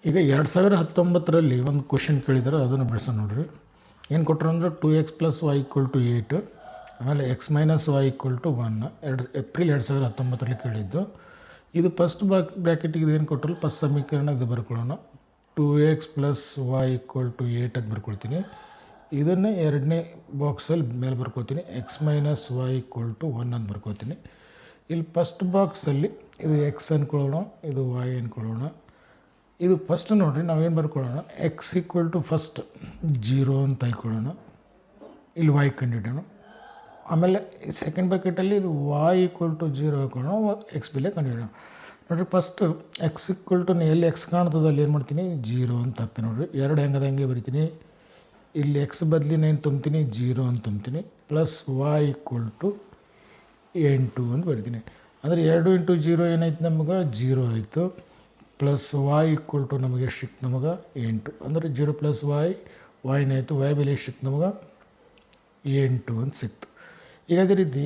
ಈಗ 2019ರಲ್ಲಿ ಒಂದು ಕ್ವೆಶ್ಚನ್ ಕೇಳಿದ್ದಾರೆ, ಅದನ್ನು ಬಿಡಿಸೋಣ ನೋಡಿರಿ. ಏನು ಕೊಟ್ಟರು ಅಂದರೆ 2x + y = 8, ಆಮೇಲೆ x - y = 1. ಏಪ್ರಿಲ್ 2019ರಲ್ಲಿ ಕೇಳಿದ್ದು. ಇದು ಫಸ್ಟ್ ಬ್ರ್ಯಾಕೆಟಿಗೆ ಏನು ಕೊಟ್ಟರು, ಫಸ್ಟ್ ಸಮೀಕರಣ ಇದು ಬರ್ಕೊಳ್ಳೋಣ. 2x + y = 8 ಅಂತ ಬರ್ಕೊಳ್ತೀನಿ. ಇದನ್ನೇ ಎರಡನೇ ಬಾಕ್ಸಲ್ಲಿ ಮೇಲೆ ಬರ್ಕೋತೀನಿ, x - y = 1 ಅಂತ ಬರ್ಕೋತೀನಿ. ಇಲ್ಲಿ ಫಸ್ಟ್ ಬಾಕ್ಸಲ್ಲಿ ಇದು x ಅಂದ್ಕೊಳ್ಳೋಣ, ಇದು y ಅಂದ್ಕೊಳ್ಳೋಣ. ಇದು ಫಸ್ಟ್ ನೋಡಿರಿ, ನಾವೇನು ಬರ್ಕೊಳ್ಳೋಣ, x = ಫಸ್ಟ್ 0 ಅಂತ ಹಾಕೊಳ್ಳೋಣ. ಇಲ್ಲಿ y ಕಂಡುಹಿಡೋಣ. ಆಮೇಲೆ ಸೆಕೆಂಡ್ ಬಕೆಟಲ್ಲಿ ಇದು y = 0 ಹಾಕೊಳ್ಳೋಣ, x ಬೆಲೆ ಕಂಡುಹಿಡೋಣ. ನೋಡಿರಿ, ಫಸ್ಟು x = ಎಲ್ಲಿ x ಕಾಣ್ತದೆ ಅಲ್ಲಿ ಏನು ಮಾಡ್ತೀನಿ, 0 ಅಂತ ಹಾಕ್ತೀನಿ. ನೋಡಿರಿ, ಎರಡು ಹಂಗೆ ಬರಿತೀನಿ. ಇಲ್ಲಿ x ಬದಲಿನ ಏನು ತುಂಬ್ತೀನಿ, 0 ಅಂತ ತುಂಬ್ತೀನಿ, ಪ್ಲಸ್ y = 8 ಅಂತ ಬರಿತೀನಿ. ಅಂದರೆ 2 × 0 ಏನಾಯ್ತು ನಮಗೆ, 0 ಆಯಿತು. ಪ್ಲಸ್ y = ನಮಗೆ ಎಷ್ಟು ಸಿಕ್ತು, ನಮಗೆ 8. ಅಂದರೆ 0 + y ಏನಾಯಿತು, y ಬೆಲೆ ಎಷ್ಟು ಸಿಕ್ತು ನಮಗೆ, 8 ಅಂತ ಸಿಕ್ತು. ಈಗ ಅದೇ ರೀತಿ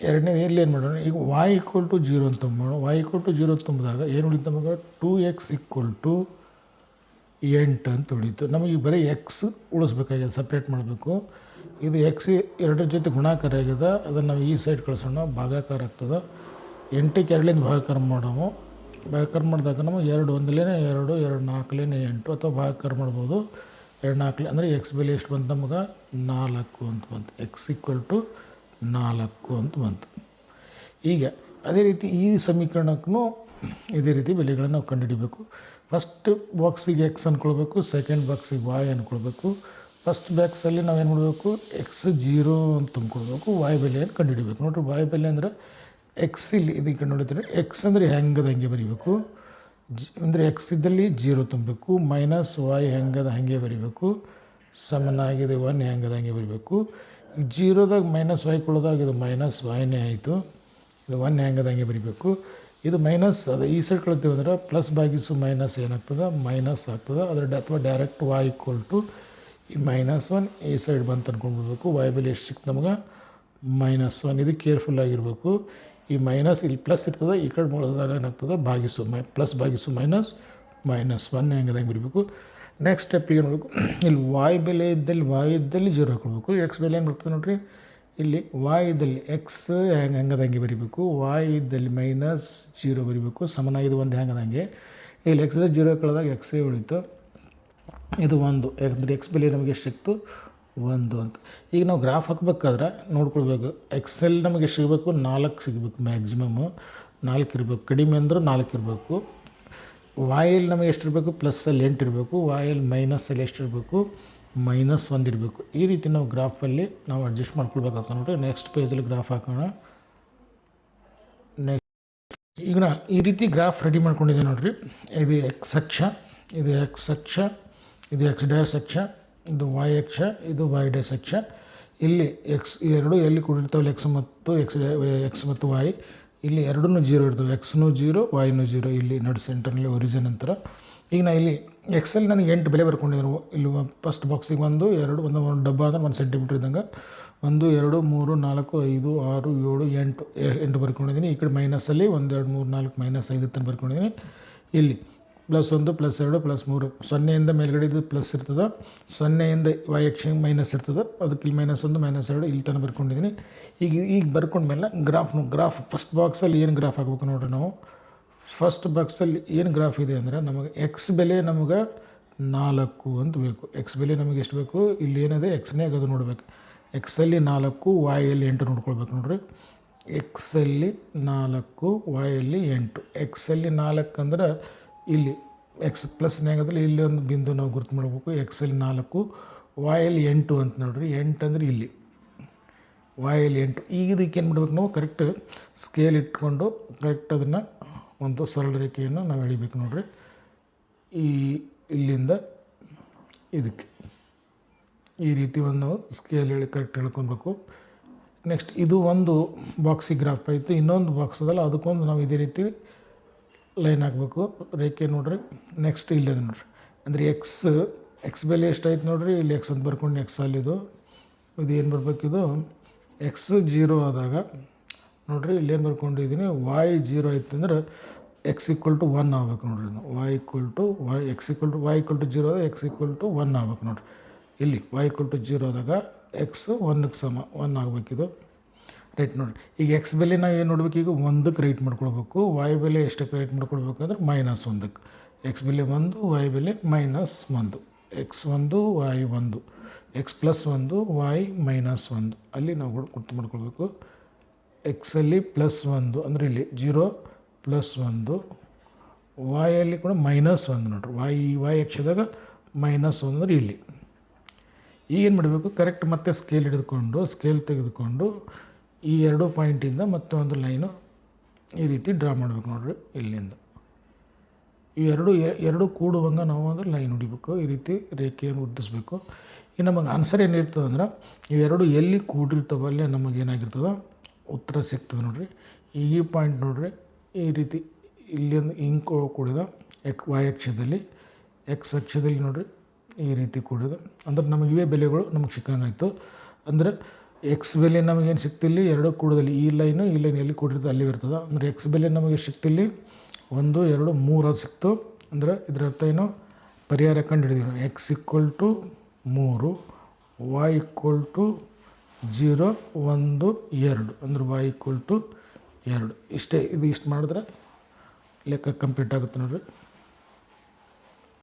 ಎರಡನೇ ಎಲ್ಲಿ ಏನು ಮಾಡೋಣ, ಈಗ y = 0 ಅಂತ ತುಂಬೋಣ. y = 0 ತುಂಬಿದಾಗ ಏನು ಉಳಿತು ನಮಗೆ, 2x = 8 ಅಂತ ಉಳೀತು. ನಮಗೆ ಬರೀ ಎಕ್ಸ್ ಉಳಿಸ್ಬೇಕಾಗಿದೆ, ಸಪ್ರೇಟ್ ಮಾಡಬೇಕು. ಇದು ಎಕ್ಸ್ ಎರಡರ ಜೊತೆ ಗುಣಾಕಾರ ಆಗಿದೆ, ಅದನ್ನು ನಾವು ಈ ಸೈಡ್ ಕಳಿಸೋಣ, ಭಾಗಾಕಾರ ಆಗ್ತದೆ. 8ಕ್ಕೆ 2ಲಿಂದ ಭಾಗಾಕಾರ ಮಾಡೋವು. ಭಾಗಾಕಾರ ಮಾಡಿದಾಗ ನಮಗೆ 2 1ಲೇನೆ 2, 2 4ಲೇನೆ 8, ಅಥವಾ ಭಾಗಾಕಾರ ಮಾಡ್ಬೋದು 2 4 ಅಂದರೆ ಎಕ್ಸ್ ಬೆಲೆ ಎಷ್ಟು ಬಂತು ನಮಗೆ, 4 ಅಂತ ಬಂತು. x = 4 ಅಂತ ಬಂತು. ಈಗ ಅದೇ ರೀತಿ ಈ ಸಮೀಕರಣಕ್ಕೂ ಇದೇ ರೀತಿ ಬೆಲೆಗಳನ್ನು ನಾವು ಕಂಡುಹಿಡಿಬೇಕು. ಫಸ್ಟ್ ಬಾಕ್ಸಿಗೆ x ಅಂದ್ಕೊಳ್ಬೇಕು, ಸೆಕೆಂಡ್ ಬಾಕ್ಸಿಗೆ y ಅಂದ್ಕೊಳ್ಬೇಕು. ಫಸ್ಟ್ ಬಾಕ್ಸಲ್ಲಿ ನಾವೇನು ಮಾಡಬೇಕು, x 0 ಅಂತ ತುಂಬ್ಕೊಳ್ಬೇಕು, y ಬೆಲೆಯನ್ನು ಕಂಡುಹಿಡಿಬೇಕು. ನೋಡಿರಿ, y ಬೆಲೆ ಅಂದರೆ ಎಕ್ಸ್ ಇಲ್ಲಿ ಇದು ಕಂಡು ನೋಡಿದ್ರೆ ಎಕ್ಸ್ ಅಂದರೆ ಹೆಂಗದ ಹಂಗೆ ಬರೀಬೇಕು. ಅಂದರೆ ಎಕ್ಸ್ ಇದ್ದಲ್ಲಿ 0 ತುಂಬಬೇಕು, ಮೈನಸ್ y ಹೆಂಗದ ಹಾಗೆ ಬರೀಬೇಕು, ಸಮನಾಗಿದೆ 1 ಹೆಂಗದ ಹಾಗೆ ಬರೀಬೇಕು. 0ದಾಗ ಮೈನಸ್ y ಕೊಡೋದಾಗ ಇದು ಮೈನಸ್ yನೇ ಆಯಿತು, ಇದು 1 ಹೆಂಗದ ಹಾಗೆ ಬರೀಬೇಕು. ಇದು ಮೈನಸ್ ಅದು ಈ ಸೈಡ್ ಕಳ್ತೀವಿ ಅಂದ್ರೆ ಪ್ಲಸ್ ಭಾಗಿಸು ಮೈನಸ್ ಏನಾಗ್ತದೆ, ಮೈನಸ್ ಆಗ್ತದೆ. ಅದರ ಅಥವಾ ಡೈರೆಕ್ಟ್ y = ಈ -1 ಈ ಸೈಡ್ ಬಂತು ಅಂದ್ಕೊಂಡ್ಬಿಡ್ಬೇಕು. y ಬೆಲೆ ಎಷ್ಟು ಸಿಕ್ತು ನಮಗೆ, -1. ಇದು ಕೇರ್ಫುಲ್ಲಾಗಿರಬೇಕು. ಈ ಮೈನಸ್ ಇಲ್ಲಿ ಪ್ಲಸ್ ಇರ್ತದೆ, ಈ ಕಡೆ ಮಾಡೋದಾಗ ಏನಾಗ್ತದೆ, ಭಾಗಿಸು ಪ್ಲಸ್ ಭಾಗಿಸು -1 ಹೆಂಗದಂಗೆ ಬರೀಬೇಕು. ನೆಕ್ಸ್ಟ್ ಸ್ಟೆಪ್ಪಿಗೆ ನೋಡಬೇಕು, ಇಲ್ಲಿ y ಬೆಲೆ ಇದ್ದಲ್ಲಿ 0 ಹಾಕೊಳ್ಬೇಕು. x ಬೆಲೆ ಏನು ಬರ್ತದೆ ನೋಡಿರಿ, ಇಲ್ಲಿ y ಇದ್ದಲ್ಲಿ ಎಕ್ಸ್ ಹೆಂಗದಂಗೆ ಬರೀಬೇಕು, y ಇದ್ದಲ್ಲಿ -0 ಬರೀಬೇಕು, ಸಮನಾಗಿದೆ 1 ಹೆಂಗದಂಗೆ. ಇಲ್ಲಿ x 0 ಕಳೆದಾಗ ಎಕ್ಸೇ ಉಳಿತು, ಇದು 1. ಯಾಕಂದರೆ ಎಕ್ಸ್ ಬೆಲೆ ನಮಗೆ ಎಷ್ಟು ಸಿಕ್ತು, 1 ಅಂತ. ಈಗ ನಾವು ಗ್ರಾಫ್ ಹಾಕಬೇಕಾದ್ರೆ ನೋಡ್ಕೊಳ್ಬೇಕು, ಎಕ್ಸಲ್ಲಿ ನಮಗೆ ಎಷ್ಟು ಸಿಗಬೇಕು, 4 ಸಿಗಬೇಕು, ಮ್ಯಾಕ್ಸಿಮಮ್ಮು 4 ಇರಬೇಕು, ಕಡಿಮೆ ಅಂದ್ರೆ 4 ಇರಬೇಕು. ವಾಯಲ್ಲಿ ನಮಗೆ ಎಷ್ಟು ಇರಬೇಕು, ಪ್ಲಸ್ಸಲ್ಲಿ 8 ಇರಬೇಕು, ವಾಯಲ್ಲಿ ಮೈನಸ್ಸಲ್ಲಿ ಎಷ್ಟು ಇರಬೇಕು, -1 ಇರಬೇಕು. ಈ ರೀತಿ ನಾವು ಗ್ರಾಫಲ್ಲಿ ನಾವು ಅಡ್ಜಸ್ಟ್ ಮಾಡ್ಕೊಳ್ಬೇಕಾಗ್ತದೆ. ನೋಡಿರಿ, ನೆಕ್ಸ್ಟ್ ಪೇಜಲ್ಲಿ ಗ್ರಾಫ್ ಹಾಕೋಣ. ಈಗ ನಾ ಈ ರೀತಿ ಗ್ರಾಫ್ ರೆಡಿ ಮಾಡ್ಕೊಂಡಿದ್ದೆ ನೋಡಿರಿ. ಇದು ಎಕ್ಸ್ ಅಕ್ಷ, ಇದು ಎಕ್ಸ್ ಅಕ್ಷ, ಇದು x' ಅಕ್ಷ, ಇದು y ಅಕ್ಷ, ಇದು y' ಅಕ್ಷ. ಇಲ್ಲಿ ಎಕ್ಸ್ ಎರಡು ಎಲ್ಲಿ ಕೂಡಿರ್ತಾವಲ್ಲ, ಎಕ್ಸ್ ಮತ್ತು y, ಇಲ್ಲಿ ಎರಡೂ 0 ಇರ್ತವೆ, ಎಕ್ಸ್ನೂ 0 y-ನೂ 0, ಇಲ್ಲಿ ನಡು ಸೆಂಟರ್ನಲ್ಲಿ ಒರಿಜಿನ್ ಅಂತಾರೆ. ಈಗ ನಾ ಇಲ್ಲಿ ಎಕ್ಸಲ್ಲಿ ನನಗೆ 8 ಬೆಲೆ ಬರ್ಕೊಂಡಿದ್ದೀನಿ. ಇಲ್ಲಿ ಫಸ್ಟ್ ಬಾಕ್ಸಿಗೆ 1 2 ಒಂದು ಡಬ್ಬ ಅಂದರೆ 1 ಸೆಂಟಿಮೀಟ್ರ್ ಇದ್ದಂಗೆ 1 2 3 4 5 6 7 8 ಬರ್ಕೊಂಡಿದ್ದೀನಿ. ಈ ಕಡೆ ಮೈನಸಲ್ಲಿ 1 2 3 4 -5 ಅಂತ ಬರ್ಕೊಂಡಿದ್ದೀನಿ. ಇಲ್ಲಿ +1 +2 +3, 0ಯಿಂದ ಮೇಲ್ಗಡೆ ಇದು ಪ್ಲಸ್ ಇರ್ತದೆ, 0ಯಿಂದ y ಅಕ್ಷ ಮೈನಸ್ ಇರ್ತದೆ, ಅದಕ್ಕೆ ಇಲ್ಲಿ -1 -2 ಇಲ್ಲಿ ತನಕ ಬರ್ಕೊಂಡಿದ್ದೀನಿ. ಈಗ ಬರ್ಕೊಂಡ್ಮೇಲೆ ಗ್ರಾಫ್ ಫಸ್ಟ್ ಬಾಕ್ಸಲ್ಲಿ ಏನು ಗ್ರಾಫ್ ಹಾಕ್ಬೇಕು ನೋಡಿರಿ. ನಾವು ಫಸ್ಟ್ ಬಾಕ್ಸಲ್ಲಿ ಏನು ಗ್ರಾಫ್ ಇದೆ ಅಂದರೆ ನಮಗೆ ಎಕ್ಸ್ ಬೆಲೆ ನಮಗೆ 4 ಅಂತ ಬೇಕು. ಎಕ್ಸ್ ಬೆಲೆ ನಮಗೆ ಎಷ್ಟು ಬೇಕು, ಇಲ್ಲಿ ಏನಿದೆ ಎಕ್ಸ್ನೇ ಅದು ನೋಡಬೇಕು. ಎಕ್ಸಲ್ಲಿ 4, y-ಯಲ್ಲಿ 8 ನೋಡ್ಕೊಳ್ಬೇಕು ನೋಡಿರಿ. ಎಕ್ಸಲ್ಲಿ 4, y-ಯಲ್ಲಿ 8. ಎಕ್ಸಲ್ಲಿ 4 ಅಂದ್ರೆ ಇಲ್ಲಿ ಎಕ್ಸ್ ಪ್ಲಸ್ ಹೆಂಗಂದ್ರೆ ಇಲ್ಲಿ ಒಂದು ಬಿಂದು ನಾವು ಗುರುತು ಮಾಡಬೇಕು. ಎಕ್ಸಲ್ಲಿ 4, y-ಯಲ್ಲಿ 8 ಅಂತ ನೋಡಿರಿ. 8 ಅಂದರೆ ಇಲ್ಲಿ y-ಯಲ್ಲಿ 8. ಈಗ ಇದಕ್ಕೆ ಏನು ಮಾಡಬೇಕು, ನಾವು ಕರೆಕ್ಟ್ ಸ್ಕೇಲ್ ಇಟ್ಕೊಂಡು ಕರೆಕ್ಟ್ ಅದನ್ನು ಒಂದು ಸರಳ ರೇಖೆಯನ್ನು ನಾವು ಎಳಿಬೇಕು ನೋಡಿರಿ. ಇಲ್ಲಿಂದ ಇದಕ್ಕೆ ಈ ರೀತಿ ಒಂದು ಸ್ಕೇಲ್ ಕರೆಕ್ಟ್ ಹೇಳ್ಕೊಬೇಕು. ನೆಕ್ಸ್ಟ್ ಇದು ಒಂದು ಬಾಕ್ಸಿಗೆ ಗ್ರಾಫ್ ಆಯಿತು. ಇನ್ನೊಂದು ಬಾಕ್ಸ್ ಅದಲ್ಲ, ಅದಕ್ಕೊಂದು ನಾವು ಇದೇ ರೀತಿ ಲೈನ್ ಹಾಕಬೇಕು, ರೇಖೆ ನೋಡಿರಿ. ನೆಕ್ಸ್ಟ್ ಇಲ್ಲದ ನೋಡಿರಿ, ಅಂದರೆ ಎಕ್ಸ್ ಬೆಲೆ ಎಷ್ಟಾಯ್ತು ನೋಡಿರಿ. ಇಲ್ಲಿ ಎಕ್ಸ್ ಅಂತ ಬರ್ಕೊಂಡು ಎಕ್ಸಲ್ಲಿದು ಇದು ಏನು ಬರಬೇಕಿದು, x 0 ಆದಾಗ ನೋಡಿರಿ, ಇಲ್ಲೇನು ಬರ್ಕೊಂಡಿದ್ದೀನಿ, y 0 ಆಯ್ತು ಅಂದ್ರೆ ಎಕ್ಸ್ ಈಕ್ವಲ್ ಟು 1 ಆಗ್ಬೇಕು ನೋಡಿರಿ ಇದು y equal to y x equal to y equal to 0 ಆದಾಗ ಎಕ್ಸ್ ಈಕ್ವಲ್ ಟು 1 ಆಗ್ಬೇಕು ನೋಡಿರಿ. ಇಲ್ಲಿ ವೈ ಈಕ್ವಲ್ ಟು 0 ಆದಾಗ ಎಕ್ಸ್ 1ಕ್ಕೆ ಸಮ 1 ಆಗಬೇಕಿದು ರೈಟ್ ನೋಡಿರಿ. ಈಗ ಎಕ್ಸ್ ಬೆಲೆ ನಾವು ಏನು ನೋಡ್ಬೇಕು, ಈಗ 1ಕ್ಕೆ ರೈಟ್ ಮಾಡ್ಕೊಳ್ಬೇಕು. ವೈ ಬೆಲೆ ಎಷ್ಟಕ್ಕೆ ರೈಟ್ ಮಾಡ್ಕೊಳ್ಬೇಕು ಅಂದ್ರೆ -1ಕ್ಕೆ. ಎಕ್ಸ್ ಬೆಲೆ 1, ವೈ ಬೆಲೆ -1, x 1 y 1, x plus 1 y -1 ಅಲ್ಲಿ ನಾವು ಗುರ್ತು ಮಾಡ್ಕೊಳ್ಬೇಕು. ಎಕ್ಸಲ್ಲಿ +1 ಅಂದರೆ ಇಲ್ಲಿ 0 +1, ವಾಯಲ್ಲಿ ಕೂಡ -1 ನೋಡಿರಿ. ವೈ ಅಕ್ಷದಾಗ -1 ಅಂದರೆ ಇಲ್ಲಿ. ಈಗೇನು ಮಾಡಬೇಕು, ಕರೆಕ್ಟ್ ಮತ್ತೆ ಸ್ಕೇಲ್ ತೆಗೆದುಕೊಂಡು ಈ 2 ಪಾಯಿಂಟಿಂದ ಮತ್ತೆ ಒಂದು ಲೈನು ಈ ರೀತಿ ಡ್ರಾ ಮಾಡಬೇಕು ನೋಡಿರಿ. ಇಲ್ಲಿಂದ ಎರಡು ಕೂಡುವಂಗೆ ನಾವು ಒಂದು ಲೈನ್ ಹೊಡಿಬೇಕು, ಈ ರೀತಿ ರೇಖೆಯನ್ನು ಉದ್ದಿಸ್ಬೇಕು. ಈಗ ನಮಗೆ ಆನ್ಸರ್ ಏನಿರ್ತದೆ ಅಂದ್ರೆ ಇವೆರಡು ಎಲ್ಲಿ ಕೂಡಿರ್ತವೆ ಅಲ್ಲೇ ನಮಗೆ ಏನಾಗಿರ್ತದೆ ಉತ್ತರ ಸಿಗ್ತದೆ ನೋಡಿರಿ. ಈಗ ಈ ಪಾಯಿಂಟ್ ನೋಡಿರಿ, ಈ ರೀತಿ ಇಲ್ಲಿಂದ ಹಿಂಗೆ ಕೂಡಿದ ವೈ ಅಕ್ಷದಲ್ಲಿ, ಎಕ್ಸ್ ಅಕ್ಷದಲ್ಲಿ ನೋಡಿರಿ ಈ ರೀತಿ ಕೂಡಿದ ಅಂದ್ರೆ ನಮಗೆ ಇವೇ ಬೆಲೆಗಳು ನಮಗೆ ಸಿಕ್ಕಂಗಾಯ್ತು. ಅಂದರೆ ಎಕ್ಸ್ ಬೆಲೆ ನಮಗೇನು ಸಿಕ್ತಿಲ್ಲಿ ಎರಡು ಕೂಡದಲ್ಲಿ ಈ ಲೈನು ಎಲ್ಲಿ ಕೂಡಿರ್ತದೆ ಅಲ್ಲಿ ಇರ್ತದೆ. ಅಂದರೆ ಎಕ್ಸ್ ಬೆಲೆ ನಮಗೆ ಸಿಕ್ತಿಲ್ಲಿ 1, 2, 3 ಅದು ಸಿಕ್ತು. ಅಂದರೆ ಇದರ ಅರ್ಥ ಏನು, ಪರಿಹಾರ ಕಂಡು ಹಿಡಿದೀವಿ. X equal to 3, Y equal to 0, 1, 2 ಅಂದ್ರೆ ವೈ ಈಕ್ವಲ್ ಟು 2. ಇಷ್ಟೇ, ಇಷ್ಟು ಮಾಡಿದ್ರೆ ಲೆಕ್ಕ ಕಂಪ್ಲೀಟ್ ಆಗುತ್ತೆ ನೋಡಿರಿ.